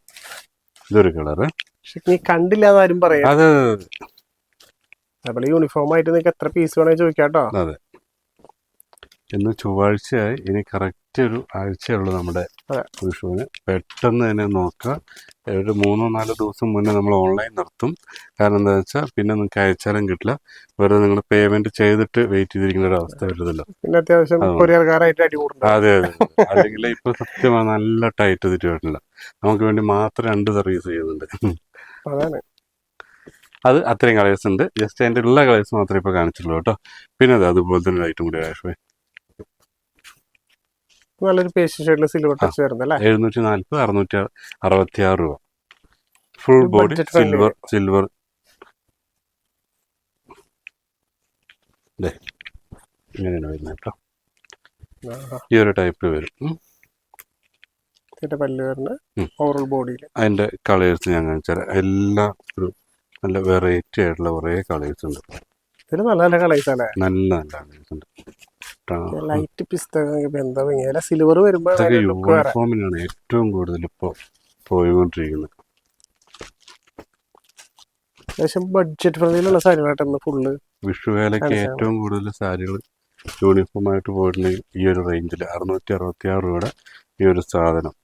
ഇതൊരു കളറ്. നീ കണ്ടില്ലാന്ന് ആരും പറയാം. അതെ, അതുപോലെ യൂണിഫോം ആയിട്ട് നിങ്ങൾക്ക് എത്ര പീസ് വേണമെങ്കിൽ ചോദിക്കാട്ടോ. അതെ. ഇന്ന് ചൊവ്വാഴ്ചയായി, ഇനി കറക്റ്റ് ഒരു ആഴ്ചയുള്ളൂ നമ്മുടെ വിഷുവിന്. പെട്ടെന്ന് തന്നെ നോക്കുക. ഒരു 3-4 ദിവസം മുന്നേ നമ്മൾ ഓൺലൈൻ നിർത്തും. കാരണം എന്താ വെച്ചാൽ പിന്നെ നിങ്ങൾക്ക് അയച്ചാലും കിട്ടില്ല. വെറുതെ നിങ്ങൾ പേയ്മെന്റ് ചെയ്തിട്ട് വെയിറ്റ് ചെയ്തിരിക്കുന്ന ഒരു അവസ്ഥ വരുന്നല്ലോ. പിന്നെ അത്യാവശ്യം കൊറിയർകാരായിട്ട് അടി കൂടും. അതെ, അല്ലെങ്കിൽ ഇപ്പൊ സത്യമാണ് നല്ല ടൈറ്റ് സിറ്റുവേഷനില്ല. നമുക്ക് വേണ്ടി മാത്രം 2 സർവീസ് ചെയ്യുന്നുണ്ട്. അതാണ്, അത് അത്രയും കളേഴ്സ് ഉണ്ട്. ജസ്റ്റ് അതിന്റെ ഉള്ള കളേഴ്സ് മാത്രമേ ഇപ്പൊ കാണിച്ചുള്ളൂ കേട്ടോ. പിന്നെ അത് അതുപോലെ തന്നെ ഐറ്റം കൂടി ആശ്വേ നല്ലൊരു പേസ്റ്റൽ ഷെയ്ഡിൽ സിൽവർ ടച്ച് വരുന്നല്ലേ. 740, 666 രൂപ. Full body silver. ഇങ്ങനെയാണ് വരുന്നത് കേട്ടോ. ഈ ഒരു ടൈപ്പ് വരും. ഓവറോൾ ബോഡിയിൽ അതിന്റെ കളേഴ്സ് ഞാൻ കാണിച്ചാൽ എല്ലാം ഒരു നല്ല വെറൈറ്റി ആയിട്ടുള്ള കുറേ കളേഴ്സ് ഉണ്ട്. നല്ല നല്ല കളേഴ്സ് അല്ലേ? നല്ല നല്ല കളേഴ്സ് ഉണ്ട്. ലൈറ്റ് പിസ്ത സിൽവർ വരുമ്പോൾ യൂണിഫോമിനാണ് ഏറ്റവും കൂടുതൽ ഇപ്പൊ പോയിക്കൊണ്ടിരിക്കുന്നത്. Budget ഫ്രണ്ട്ലിയിലുള്ള സാരികളായിട്ടാണ് full. വിഷുവേലയ്ക്ക് ഏറ്റവും കൂടുതൽ സാരികൾ യൂണിഫോം ആയിട്ട് പോയിട്ടുള്ള ഈ ഒരു റേഞ്ചിൽ 666 രൂപയുടെ ഈ ഒരു സാധനം.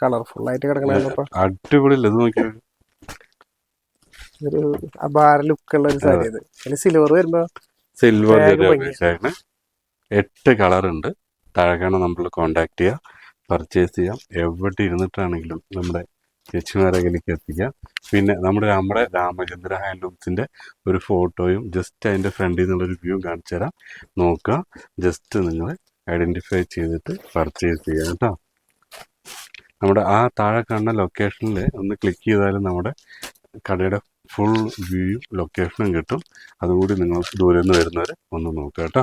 കളർഫുൾ ആയിട്ട് കിടക്കണ അടിപൊളി. ഇത് നോക്കിയാൽ ഒരു അപാര ലുക്കുള്ള ഒരു സാരി. സിൽവർ വരുമ്പോ സിൽവർ 8 കളർ ഉണ്ട്. താഴെക്കാണ് നമ്മൾ കോണ്ടാക്ട് ചെയ്യുക, പർച്ചേസ് ചെയ്യാം. എവിടെ ഇരുന്നിട്ടാണെങ്കിലും നമ്മുടെ ചേച്ചിമാരെ കയ്യിലേക്ക് എത്തിക്കാം. പിന്നെ നമ്മുടെ രാമചന്ദ്ര ഹാൻഡ്ലൂംസിന്റെ ഒരു ഫോട്ടോയും ജസ്റ്റ് അതിന്റെ ഫ്രണ്ടിൽ നിന്നുള്ളൊരു വ്യൂ കാണിച്ചു തരാം. നോക്കുക, ജസ്റ്റ് നിങ്ങൾ ഐഡന്റിഫൈ ചെയ്തിട്ട് പർച്ചേസ് ചെയ്യാം കേട്ടോ. നമ്മുടെ ആ താഴെ കാണുന്ന ലൊക്കേഷനിൽ ഒന്ന് ക്ലിക്ക് ചെയ്താലും നമ്മുടെ കടയുടെ ഫുൾ വ്യൂ ലൊക്കേഷനും കിട്ടും. അതുകൂടി നിങ്ങൾ ദൂരെ നിന്ന് വരുന്നവർ ഒന്ന് നോക്കുക കേട്ടോ.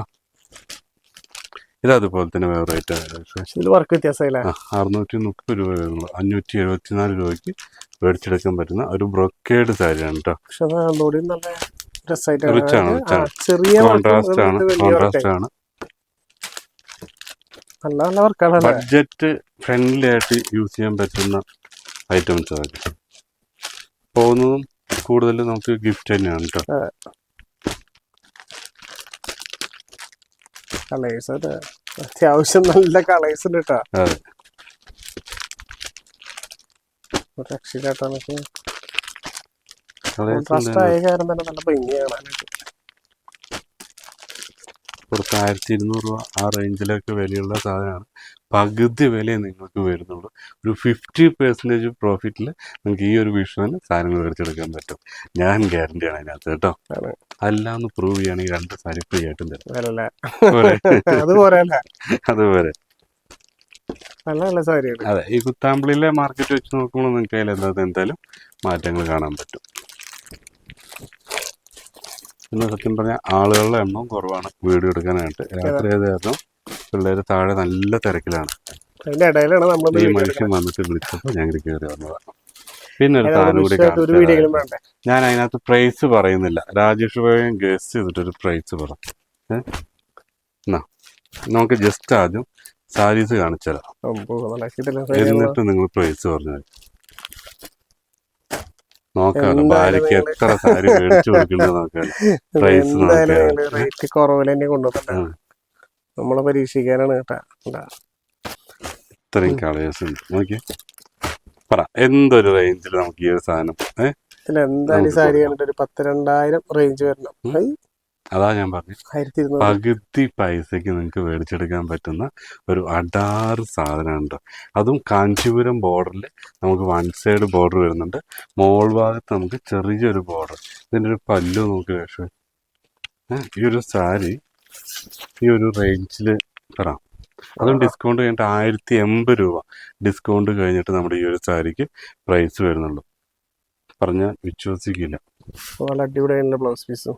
ഇത് അതുപോലെ തന്നെ വേറെ റേറ്റ് 630 രൂപ വരുന്നുള്ളൂ. 574 രൂപയ്ക്ക് മേടിച്ചെടുക്കാൻ പറ്റുന്ന ഒരു ബ്രൊക്കേഡ് സാരിയാണ് കേട്ടോ. റിച്ചാണ്, കോൺട്രാസ്റ്റ് ആണ്. ബഡ്ജറ്റ് ഫ്രണ്ട്ലി ആയിട്ട് യൂസ് ചെയ്യാൻ പറ്റുന്ന ഐറ്റംസ് അതൊക്കെ. പോകുന്നതും കൂടുതലും നമുക്ക് ഗിഫ്റ്റ് തന്നെയാണ് കേട്ടോ. അത്യാവശ്യം നല്ല കളേഴ്സ് ഉണ്ട് കേട്ടോ. അതെ, നല്ല ഭംഗിയാണ്. പുറത്ത് 1200 രൂപ ആ റേഞ്ചിലൊക്കെ വിലയുള്ള സാധനമാണ്. പകുതി വിലയെ നിങ്ങൾക്ക് വരുന്നുള്ളൂ. ഒരു 50% പ്രോഫിറ്റിൽ നിങ്ങൾക്ക് ഈ ഒരു വിഷുവിന് സാധനങ്ങൾ മേടിച്ചെടുക്കാൻ പറ്റും. ഞാൻ ഗ്യാരണ്ടിയാണ് അതിനകത്ത് കേട്ടോ. അല്ലാന്ന് പ്രൂവ് ചെയ്യുകയാണെങ്കിൽ 2 സാരി ഫ്രീ ആയിട്ടും തരും. അതുപോലെ അതെ, ഈ കുത്താമ്പിളിയിലെ മാർക്കറ്റ് വെച്ച് നോക്കുമ്പോൾ നിങ്ങൾക്ക് അതിൽ എന്തായാലും മാറ്റങ്ങൾ കാണാൻ പറ്റും. പിന്നെ സത്യം പറഞ്ഞാൽ ആളുകളുടെ എണ്ണം കുറവാണ് വീഡിയോ എടുക്കാനായിട്ട്. രാത്രി ആയത് കാരണം പിള്ളേര് താഴെ നല്ല തിരക്കിലാണ്. ഈ മനുഷ്യൻ വന്നിട്ട് വിളിച്ചപ്പോൾ ഞങ്ങൾ കയറി വന്നതാണ്. പിന്നെ ഒരു സാധനം കൂടി ഒരു വീഡിയോയിലും വേണ്ടേ. ഞാൻ അതിനകത്ത് പ്രൈസ് പറയുന്നില്ല, രാജേഷ് ഭായും ഗസ് ചെയ്തിട്ടൊരു പ്രൈസ് പറ. നമുക്ക് ജസ്റ്റ് ആദ്യം സാരീസ് കാണിച്ചുതരാം, എന്നിട്ട് നിങ്ങൾ പ്രൈസ് പറഞ്ഞു. നോക്കാണ് ഭാര്യക്ക് എത്ര സാരി മേടിച്ചു കൊടുക്കേണ്ടത് നോക്കാണ്. പ്രൈസ് റേറ്റ് കുറവിൽ തന്നെ കൊണ്ടുവന്നിട്ടാണ് നമ്മളെ പരീക്ഷിക്കാനാണ് കേട്ടാ. ഇത്രയും കളേഴ്സ് ഉണ്ട്, നോക്കി പറ എന്തൊരു റേഞ്ചിൽ നമുക്ക് ഈ ഒരു സാധനം എന്തായാലും സാരി കണ്ടിട്ട് ഒരു 10,000-2000 റേഞ്ച് വരണം. അതാ ഞാൻ പറഞ്ഞു, പകുതി പൈസക്ക് നിങ്ങൾക്ക് മേടിച്ചെടുക്കാൻ പറ്റുന്ന ഒരു അടാറ് സാധനമുണ്ട്. അതും കാഞ്ചീപുരം ബോർഡറിൽ നമുക്ക് വൺ സൈഡ് ബോർഡർ വരുന്നുണ്ട്, മോൾ ഭാഗത്ത് നമുക്ക് ചെറിയൊരു ബോർഡർ. ഇതിൻ്റെ ഒരു പല്ലു നോക്കി വേഷം. ഈ ഒരു സാരി ഈ ഒരു റേഞ്ചിൽ തരാം. അതും ഡിസ്കൗണ്ട് കഴിഞ്ഞിട്ട് 1080 രൂപ ഡിസ്കൗണ്ട് കഴിഞ്ഞിട്ട് നമ്മുടെ ഈ ഒരു സാരിക്ക് പ്രൈസ് വരുന്നുള്ളൂ. പറഞ്ഞാൽ വിശ്വസിക്കില്ല. അടിപൊളിയായിട്ടുള്ള ബ്ലൗസ് പീസും.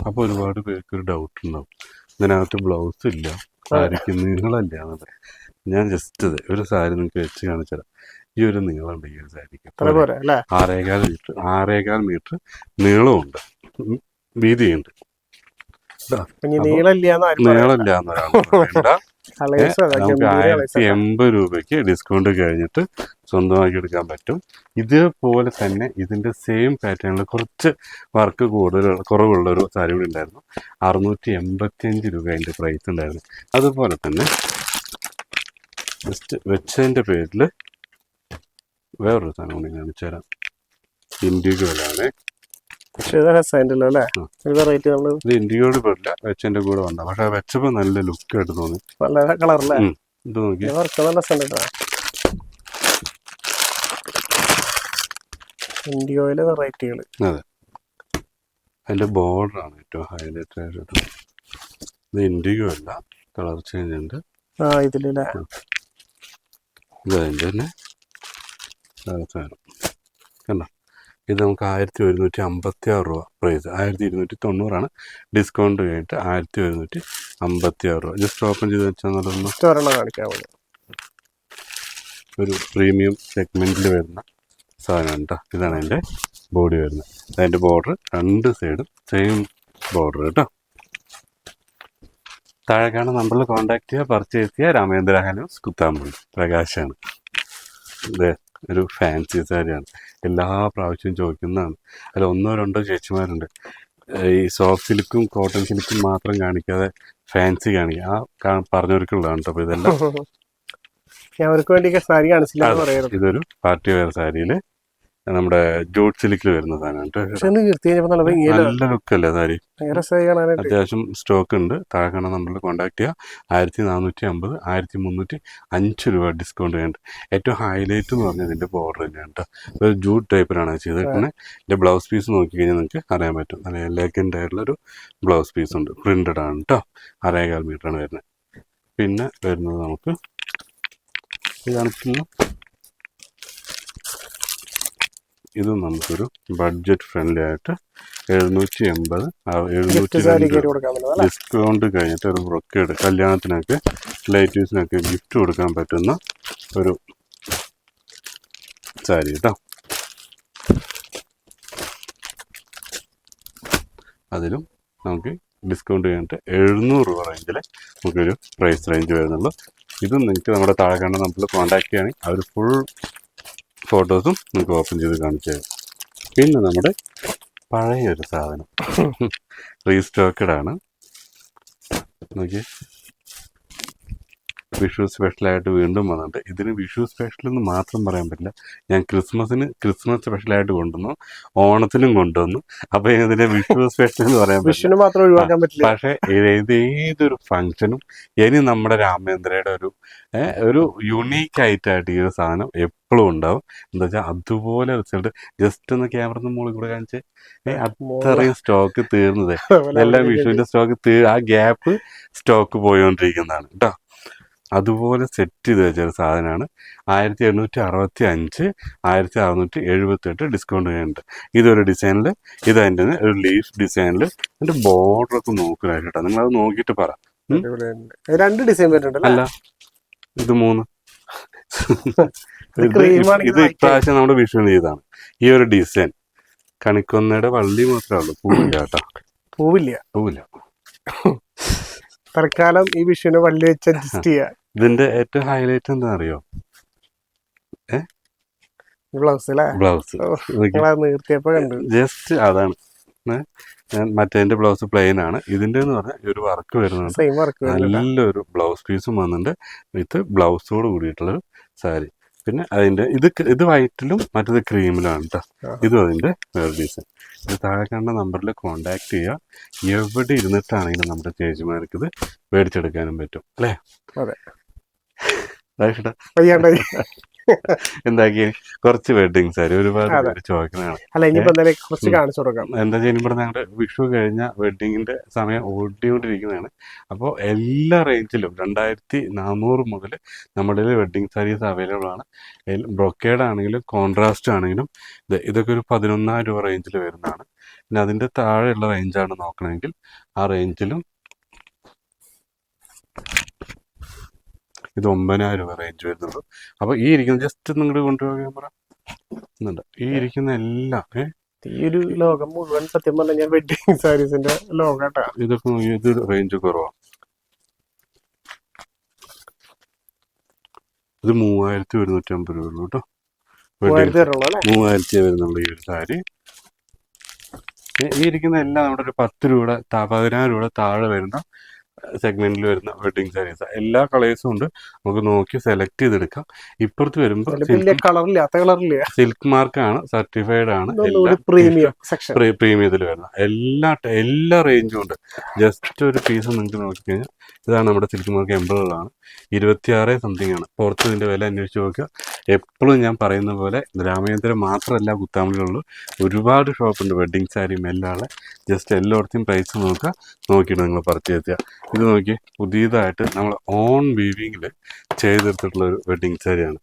അപ്പോൾ ഒരുപാട് പേർക്ക് ഒരു ഡൗട്ട് ഉണ്ടാവും, ഇതിനകത്ത് ബ്ലൗസ് ഇല്ല, സാരിക്ക് നീളമില്ല എന്നത്. ഞാൻ ജസ്റ്റ് ഒരു സാരി നിങ്ങൾക്ക് വെച്ച് കാണിച്ചുതരാം. ഈ ഒരു നീളമുണ്ട് ഈ ഒരു സാരിക്ക്, 6.25 മീറ്റർ നീളമുണ്ട്, വീതിയുണ്ട്. നീളമില്ല നമുക്ക് 1080 രൂപയ്ക്ക് ഡിസ്കൗണ്ട് കഴിഞ്ഞിട്ട് സ്വന്തമാക്കി എടുക്കാൻ പറ്റും. ഇതേപോലെ തന്നെ ഇതിന്റെ സെയിം പാറ്റേണിൽ കുറച്ച് വർക്ക് കുറവുള്ള ഒരു സാരി കൂടി ഉണ്ടായിരുന്നു, 685 രൂപ അതിന്റെ പ്രൈസ് ഉണ്ടായിരുന്നു. അതുപോലെ തന്നെ ജസ്റ്റ് വെച്ചതിന്റെ പേരിൽ വേറൊരു സാധനം കൂടി കാണിച്ചു തരാം. ഇൻഡിഗോയിലാണ്, ഇത് ഇൻഡിഗോട് പേരില്ല, വെച്ചതിന്റെ കൂടെ വന്ന. പക്ഷെ വെച്ചപ്പോ നല്ല ലുക്ക് ആയിട്ട് തോന്നി. ഇത് നോക്കി, അതെ അതിന്റെ ബോർഡറാണ് ഏറ്റവും ഹൈലൈറ്റ് ആയിട്ട്. ഇത് ഇൻഡിഗോ അല്ല, കളർ ചേഞ്ച് ഉണ്ട്. ഇത് അതിന്റെ തന്നെ സാധനം കണ്ടോ. ഇത് നമുക്ക് 1156 രൂപ പ്രൈസ്, 1290 ഡിസ്കൗണ്ട് കഴിഞ്ഞിട്ട് 1156 രൂപ. ജസ്റ്റ് ഓപ്പൺ ചെയ്ത് വെച്ചാൽ കാണിക്കാൻ ഒരു പ്രീമിയം സെഗ്മെന്റിൽ വരുന്ന സാധനം കേട്ടോ. ഇതാണ് അതിൻ്റെ ബോഡി വരുന്നത്. അതിൻ്റെ ബോർഡർ രണ്ട് സൈഡും സെയിം ബോർഡർ കേട്ടോ. താഴെക്കാണ് നമ്പറിൽ കോൺടാക്ട് ചെയ്യുക, പർച്ചേസ് ചെയ്യുക. രാമേന്ദ്ര ഹാൻഡ്ലൂംസ്, കുത്താമ്പുള്ളി, പ്രകാശാണ്. ഇത് ഒരു ഫാൻസി സാരിയാണ്, എല്ലാ പ്രാവശ്യവും ചോദിക്കുന്നതാണ്. അതിൽ 1-2 ചേച്ചിമാരുണ്ട് ഈ സോഫ്റ്റ് സിൽക്കും കോട്ടൺ സിൽക്കും മാത്രം കാണിക്കാതെ ഫാൻസി കാണിക്കുക. ആ പറഞ്ഞവർക്കുള്ളതാണ് കേട്ടോ. അപ്പോൾ ഇതെല്ലാം ഇതൊരു പാർട്ടി വെയർ സാരിയിൽ നമ്മുടെ ജൂട്ട് സിൽക്കിൽ വരുന്ന സാധനം. നല്ല ലുക്കല്ലേ സാരി, അത്യാവശ്യം സ്റ്റോക്ക് ഉണ്ട്. താഴെ കാണാൻ നമ്മൾ കോൺടാക്ട് ചെയ്യുക. 1450, 1305 രൂപ ഡിസ്കൗണ്ട് കഴിഞ്ഞിട്ട്. ഏറ്റവും ഹൈലൈറ്റ് എന്ന് പറഞ്ഞാൽ ഇതിന്റെ ബോർഡർ തന്നെയാണ് കേട്ടോ. ഒരു ജൂട്ട് ടൈപ്പിലാണ് ചെയ്തിരിക്കുന്നത്. ഇതിന്റെ ബ്ലൗസ് പീസ് നോക്കി കഴിഞ്ഞാൽ നിങ്ങൾക്ക് അറിയാൻ പറ്റും. നല്ല എലഗന്റ് ആയിട്ടുള്ളൊരു ബ്ലൗസ് പീസ് ഉണ്ട്, പ്രിന്റഡ് ആണ് കേട്ടോ. 6.25 മീറ്ററാണ് വരുന്നത്. പിന്നെ വരുന്നത് നമുക്ക് കാണിക്കുന്നു, ഇതും നമുക്കൊരു ബഡ്ജറ്റ് ഫ്രണ്ട്ലി ആയിട്ട് 780, 702 ഡിസ്കൗണ്ട് കഴിഞ്ഞിട്ട് ഒരു ബ്രൊക്കേഡ് കല്യാണത്തിനൊക്കെ റിലേറ്റീവ്സിനൊക്കെ ഗിഫ്റ്റ് കൊടുക്കാൻ പറ്റുന്ന ഒരു സാരി കേട്ടോ. അതിലും നമുക്ക് ഡിസ്കൗണ്ട് കഴിഞ്ഞിട്ട് 700 രൂപ റേഞ്ചിൽ നമുക്കൊരു പ്രൈസ് റേഞ്ച് വരുന്നുള്ളൂ. ഇതും നിങ്ങൾക്ക് നമ്മുടെ താഴെ കാണുന്ന നമ്മൾ കോൺടാക്ട് ചെയ്യുകയാണെങ്കിൽ അവർ ഫുൾ ഫോട്ടോസും നമുക്ക് ഓപ്പൺ ചെയ്ത് കാണിച്ചു തരും. പിന്നെ നമ്മുടെ പഴയൊരു സാധനം റീസ്റ്റോക്കഡ് ആണ്. നോക്കി, വിഷു സ്പെഷ്യലായിട്ട് വീണ്ടും വന്നിട്ട്. ഇതിന് വിഷു സ്പെഷ്യൽ എന്ന് മാത്രം പറയാൻ പറ്റില്ല. ഞാൻ ക്രിസ്മസ് സ്പെഷ്യലായിട്ട് കൊണ്ടുവന്നു, ഓണത്തിനും കൊണ്ടുവന്നു. അപ്പൊ ഇതിനെ വിഷു സ്പെഷ്യൽ എന്ന് പറയാൻ പറ്റില്ല. പക്ഷെ ഇത് ഏതൊരു ഫംഗ്ഷനും ഇനി നമ്മുടെ രാമേന്ദ്രയുടെ ഒരു യുണീക്ക് ആയിട്ട് ഈ ഒരു സാധനം എപ്പോഴും ഉണ്ടാവും. എന്താ വെച്ചാൽ അതുപോലെ റിസൾട്ട്. ജസ്റ്റ് ഒന്ന് ക്യാമറ മുകളിൽ കൂടെ കാണിച്ച് അത്രയും സ്റ്റോക്ക് തീർന്നത്. ഇതെല്ലാം വിഷുവിന്റെ സ്റ്റോക്ക് ആ ഗ്യാപ്പ് സ്റ്റോക്ക് പോയിക്കൊണ്ടിരിക്കുന്നതാണ് കേട്ടോ. അതുപോലെ സെറ്റ് ചെയ്ത് വെച്ചൊരു സാധനമാണ്. 1865, 1678 ഡിസ്കൗണ്ട് ചെയ്യുന്നുണ്ട്. ഇതൊരു ഡിസൈനിൽ, ഇതതിൻ്റെ ഒരു ലീഫ് ഡിസൈനിൽ. അതിന്റെ ബോർഡറൊക്കെ നോക്കുന്നുണ്ട് കേട്ടോ. നിങ്ങളത് നോക്കിയിട്ട് പറ. 2 ഡിസൈൻ വരുന്നുണ്ട്. അല്ല, ഇത് 3. ഇത് ഇപ്രാവശ്യം നമ്മുടെ വിഷുവിന് ചെയ്താണ്. ഈ ഒരു ഡിസൈൻ കണിക്കൊന്നയുടെ വള്ളി മാത്രമേ ഉള്ളൂ, പൂവില്ല കേട്ടോ. പൂവില്ല. തൽക്കാലം ഈ വിഷുവിനെ വള്ളി വെച്ച് അഡ്ജസ്റ്റ് ചെയ്യാം. ഇതിന്റെ ഏറ്റവും ഹൈലൈറ്റ് എന്താ അറിയോ? ബ്ലൗസ് ജസ്റ്റ് അതാണ്. മറ്റേതിന്റെ ബ്ലൗസ് പ്ലെയിൻ ആണ്. ഇതിന്റെ എന്ന് പറഞ്ഞാൽ ഒരു വർക്ക് വരുന്നുണ്ട്, നല്ലൊരു ബ്ലൗസ് പീസും വന്നിട്ടുണ്ട് വിത്ത് ബ്ലൗസോട് കൂടിയിട്ടുള്ളൊരു സാരി. പിന്നെ അതിന്റെ ഇത് വൈറ്റിലും മറ്റേത് ക്രീമിലാണ് കേട്ടോ. ഇതും അതിന്റെ വേറെ ഡിസൈൻ. ഇത് താഴെ കാണുന്ന നമ്പറിൽ കോണ്ടാക്ട് ചെയ്യുക. എവിടെ ഇരുന്നിട്ടാണെങ്കിലും നമ്മുടെ ചേച്ചിമാർക്ക് ഇത് മേടിച്ചെടുക്കാനും പറ്റും അല്ലേ? എന്താക്കി കുറച്ച് വെഡിങ് സാരി ഒരുപാട് ചോദിക്കുന്നതാണ്. എന്താ ചെയ്യുമ്പോൾ ഇവിടെ ഞങ്ങളുടെ വിഷു കഴിഞ്ഞ വെഡിങ്ങിന്റെ സമയം ഓടിക്കൊണ്ടിരിക്കുന്നതാണ്. അപ്പോൾ എല്ലാ റേഞ്ചിലും 2400 മുതൽ നമ്മുടെ വെഡിങ് സാരീസ് അവൈലബിൾ ആണ്. ബ്രൊക്കേഡ് ആണെങ്കിലും കോൺട്രാസ്റ്റ് ആണെങ്കിലും ഇതൊക്കെ ഒരു 11,000 രൂപ റേഞ്ചിൽ വരുന്നതാണ്. പിന്നെ അതിന്റെ താഴെയുള്ള റേഞ്ചാണ് നോക്കണമെങ്കിൽ ആ റേഞ്ചിലും ഇത് 9,000 രൂപ റേഞ്ച് വരുന്നുള്ളൂ. അപ്പോൾ ഈ ഇരിക്കുന്ന ജസ്റ്റ് നിങ്ങോട്ട് കൊണ്ടുപോകാൻ പറയുന്നുണ്ട്. ഈ ഇരിക്കുന്ന എല്ലാം ഈ ഒരു ലോകം മുഴുവൻ സത്യം പറഞ്ഞാൽ വെഡിങ് സാരീസിന്റെ ലോകട്ടാ. ഇതൊക്കെ ഇത് റേഞ്ച് കുറവാണ്. ഇത് 3,150 രൂപ ഉള്ളൂ കേട്ടോ. 3,000 വരുന്നുള്ളൂ ഈ ഒരു സാരി. ഈ ഇരിക്കുന്ന എല്ലാം നമ്മുടെ ഒരു 10 രൂപ 10,000 രൂപ താഴെ വരുന്ന സെഗ്മെന്റിൽ വരുന്ന വെഡിങ് സാരീസ്. എല്ലാ കളേഴ്സും ഉണ്ട്, നമുക്ക് നോക്കി സെലക്ട് ചെയ്തെടുക്കാം. ഇപ്പുറത്ത് വരുമ്പോൾ സിൽക്ക് മാർക്കാണ്, സർട്ടിഫൈഡ് ആണ്, പ്രീമിയത്തിൽ വരുന്ന എല്ലാ റേഞ്ചും ഉണ്ട്. ജസ്റ്റ് ഒരു പീസ് നിങ്ങൾക്ക് നോക്കിക്കഴിഞ്ഞാൽ ഇതാണ് നമ്മുടെ സിൽക്ക് മാർക്ക് എംബ്രോയിഡറാണ്. 26 സംതിങ് ആണ്. പുറത്ത് ഇതിന്റെ വില അന്വേഷിച്ച് നോക്കുക. എപ്പോഴും ഞാൻ പറയുന്ന പോലെ രാമേന്ദ്രൻ മാത്രമല്ല കുത്താമ്പളിലുള്ളൂ, ഒരുപാട് ഷോപ്പുണ്ട് വെഡിങ് സാരിയും എല്ലാം. ജസ്റ്റ് എല്ലായിടത്തും പ്രൈസ് നോക്കുക, നോക്കിയിട്ട് നിങ്ങൾ പർച്ചേസ് ചെയ്യുക. ഇത് നോക്കി പുതിയതായിട്ട് നമ്മൾ ഓൺ വീവിങ്ങിൽ ചെയ്തെടുത്തിട്ടുള്ള ഒരു വെഡിങ് സാരിയാണ്.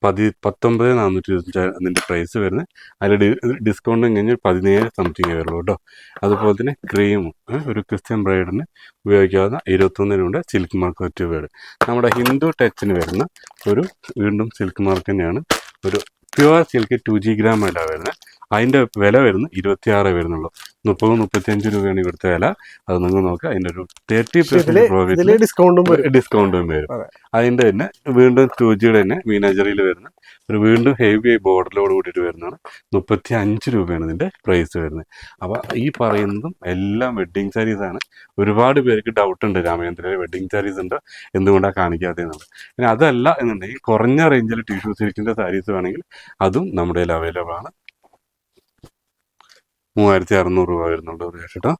19,425 അതിൻ്റെ പ്രൈസ് വരുന്നത്. അതിൽ ഡിസ്കൗണ്ടും കഴിഞ്ഞ് 17 സംതിങ് വരുള്ളൂ കേട്ടോ. അതുപോലെ തന്നെ ക്രീമും ഒരു ക്രിസ്ത്യൻ ബ്രൈഡിന് ഉപയോഗിക്കാവുന്ന 21 സിൽക്ക് മാർക്ക് ഒറ്റ വേർഡ്. നമ്മുടെ ഹിന്ദു ടച്ചിന് വരുന്ന ഒരു വീണ്ടും സിൽക്ക് മാർക്ക് തന്നെയാണ്. ഒരു പ്യുവർ സിൽക്ക് 2G ഗ്രാം അല്ല വരുന്നത്. അതിൻ്റെ വില വരുന്നത് 26 വരുന്നുള്ളൂ. 30-35 രൂപയാണ് ഇവിടുത്തെ വില. അത് നിങ്ങൾ നോക്കുക. അതിൻ്റെ ഒരു 30% പ്രോഫിറ്റ് ഡിസ്കൗണ്ടും വരും. അതിൻ്റെ തന്നെ വീണ്ടും 2Gയുടെ തന്നെ മീനാജറിയിൽ വരുന്ന ഒരു വീണ്ടും ഹെവി ബോർഡറിലോട് കൂടിയിട്ട് വരുന്നതാണ്. 35 രൂപയാണ് ഇതിൻ്റെ പ്രൈസ് വരുന്നത്. അപ്പോൾ ഈ പറയുന്നതും എല്ലാം വെഡ്ഡിങ് സാരീസാണ്. ഒരുപാട് പേർക്ക് ഡൗട്ട് ഉണ്ട്, രാമേന്ദ്രയിൽ വെഡ്ഡിങ് സാരീസ് ഉണ്ട്, എന്തുകൊണ്ടാണ് കാണിക്കാത്തതെന്നുള്ളത്. പിന്നെ അതല്ല എന്നുണ്ടെങ്കിൽ കുറഞ്ഞ റേഞ്ചിൽ ടിഷ്യൂ സിൽക്കിൻ്റെ സാരീസ് വേണമെങ്കിൽ അതും നമ്മുടെ കയ്യിൽ അവൈലബിൾ ആണ്. 3,600 രൂപ വരുന്നുണ്ട് കേട്ടോ.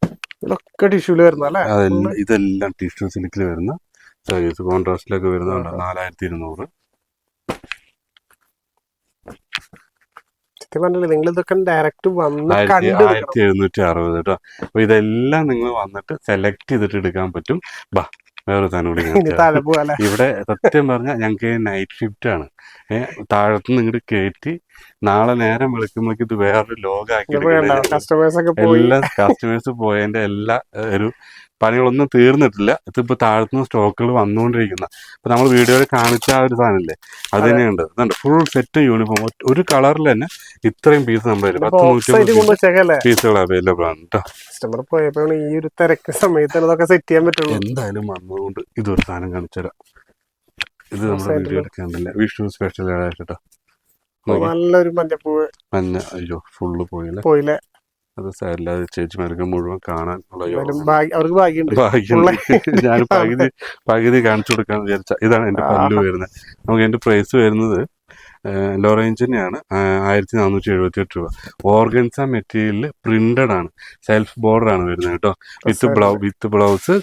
ഇതെല്ലാം ടിഷ്യൂ സിൽക്കിൽ വരുന്ന സാരീസ്. കോൺട്രാസ്റ്റിലൊക്കെ വരുന്നുണ്ട് 4,200. നിങ്ങൾ ഇതൊക്കെ ഡയറക്റ്റ് 1,760 കേട്ടോ. അപ്പൊ ഇതെല്ലാം നിങ്ങൾ വന്നിട്ട് സെലക്ട് ചെയ്തിട്ട് എടുക്കാൻ പറ്റും. വേറെ സാധനം കൂടി ഇവിടെ സത്യം പറഞ്ഞാൽ ഞങ്ങൾക്ക് നൈറ്റ് ഷിഫ്റ്റ് ആണ്. താഴത്തുനിന്ന് ഇങ്ങോട്ട് കയറ്റി നാളെ നേരം വെളുക്കുമ്പോഴേക്ക് ഇത് വേറൊരു ലോകമാക്കി എല്ലാ കസ്റ്റമേഴ്സ് പോയതിന്റെ എല്ലാ ഒരു പണികളൊന്നും തീർന്നിട്ടില്ല. ഇതിപ്പോ താഴത്തുനിന്ന് സ്റ്റോക്കുകൾ വന്നുകൊണ്ടിരിക്കുന്ന. അപ്പൊ നമ്മൾ വീഡിയോയിൽ കാണിച്ച ആ ഒരു സാധനമില്ലേ, അത് തന്നെയുണ്ട്. അതുണ്ട് ഫുൾ സെറ്റ് യൂണിഫോം. ഒരു കളറിൽ തന്നെ ഇത്രയും പീസ് നമ്മൾ 10-150 പീസുകൾ അവൈലബിൾ ആണ് കേട്ടോ. കസ്റ്റമർ പോയപ്പോഴാണ് ഈ ഒരു തിരക്ക് സമയത്ത് അതൊക്കെ സെറ്റ് ചെയ്യാൻ പറ്റുള്ളൂ. എന്തായാലും വന്നതുകൊണ്ട് ഇതൊരു സാധനം കാണിച്ചുതരാം. ഇത് നമ്മുടെ വീഡിയോ എടുക്കാണ്ടില്ല, വിഷു സ്പെഷ്യൽ കേട്ടോ. നല്ലൊരു മഞ്ഞപ്പൂവ് അയ്യോ ഫുള്ള് പോയില്ലേ. അത് സാരില്ല, അത് ചേച്ചിമാർക്ക് മുഴുവൻ കാണാൻ ഭാഗ്യം. ഞാൻ പകുതി കാണിച്ചു കൊടുക്കാന്ന് വിചാരിച്ച. ഇതാണ് എന്റെ പല്ല് വരുന്നത്. നമുക്ക് എന്റെ പ്രൈസ് വരുന്നത് ലോ റേഞ്ച് തന്നെയാണ്. 1,478 രൂപ. ഓർഗൻസ മെറ്റീരിയലിൽ പ്രിന്റഡ് ആണ്, സെൽഫ് ബോർഡർ ആണ് വരുന്നത് കേട്ടോ. വിത്ത് ബ്ലൗസ്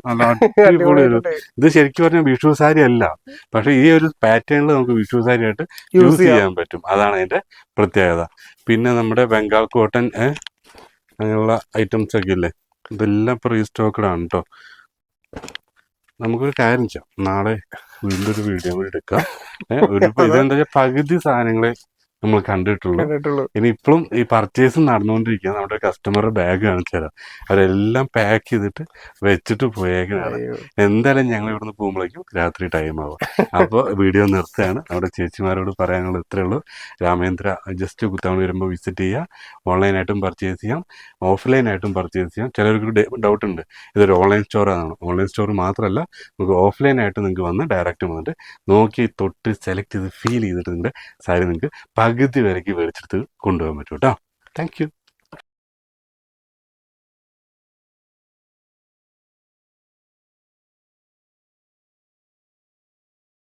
നല്ല അടിപൊളി ഒരു. ഇത് ശരിക്കും പറഞ്ഞാൽ വിഷു സാരി അല്ല, പക്ഷെ ഈ ഒരു പാറ്റേണിൽ നമുക്ക് വിഷു സാരി ആയിട്ട് യൂസ് ചെയ്യാൻ പറ്റും. അതാണ് അതിന്റെ പ്രത്യേകത. പിന്നെ നമ്മുടെ ബംഗാൾ കോട്ടൺ അങ്ങനെയുള്ള ഐറ്റംസ് ഒക്കെ ഇല്ലേ, ഇതെല്ലാം ഇപ്പോൾ റീസ്റ്റോക്കഡ് ആണ് കേട്ടോ. നമുക്കൊരു കാര്യം ചെയ്യാം, നാളെ വീണ്ടും ഒരു വീഡിയോ കൂടി എടുക്കാം. ഇതെന്താ വെച്ചാൽ പകുതി സാധനങ്ങളെ നമ്മൾ കണ്ടിട്ടുള്ളൂ. കണ്ടിട്ടുള്ളൂ. ഇനി ഇപ്പോഴും ഈ പർച്ചേസ് നടന്നുകൊണ്ടിരിക്കുക. നമ്മുടെ കസ്റ്റമറുടെ ബാഗ് കാണിച്ചു തരാം. അവരെല്ലാം പാക്ക് ചെയ്തിട്ട് വെച്ചിട്ട് പോയേക്കാണ്. എന്തായാലും ഞങ്ങൾ ഇവിടുന്ന് പോകുമ്പോഴേക്കും രാത്രി ടൈം ആവും. അപ്പോൾ വീഡിയോ നിർത്തുകയാണ്. അവിടെ ചേച്ചിമാരോട് പറയാനുള്ളത് ഇത്രയേ ഉള്ളൂ. രാമേന്ദ്ര ജസ്റ്റ് കുത്താമണി വരുമ്പോൾ വിസിറ്റ് ചെയ്യുക. ഓൺലൈനായിട്ടും പർച്ചേസ് ചെയ്യാം, ഓഫ്ലൈനായിട്ടും പർച്ചേസ് ചെയ്യാം. ചിലർക്ക് ഡൗട്ട് ഉണ്ട്, ഇതൊരു ഓൺലൈൻ സ്റ്റോറാണ്. ഓൺലൈൻ സ്റ്റോർ മാത്രമല്ല, നമുക്ക് ഓഫ്ലൈനായിട്ട് നിങ്ങൾക്ക് വന്ന് ഡയറക്റ്റ് വന്നിട്ട് നോക്കി തൊട്ട് സെലക്ട് ചെയ്ത് ഫീൽ ചെയ്തിട്ട് നിങ്ങളുടെ സാരി നിങ്ങൾക്ക് പകുതി വിലയ്ക്ക് മേടിച്ചെടുത്ത് കൊണ്ടുപോകാൻ പറ്റും കേട്ടോ. Thank you.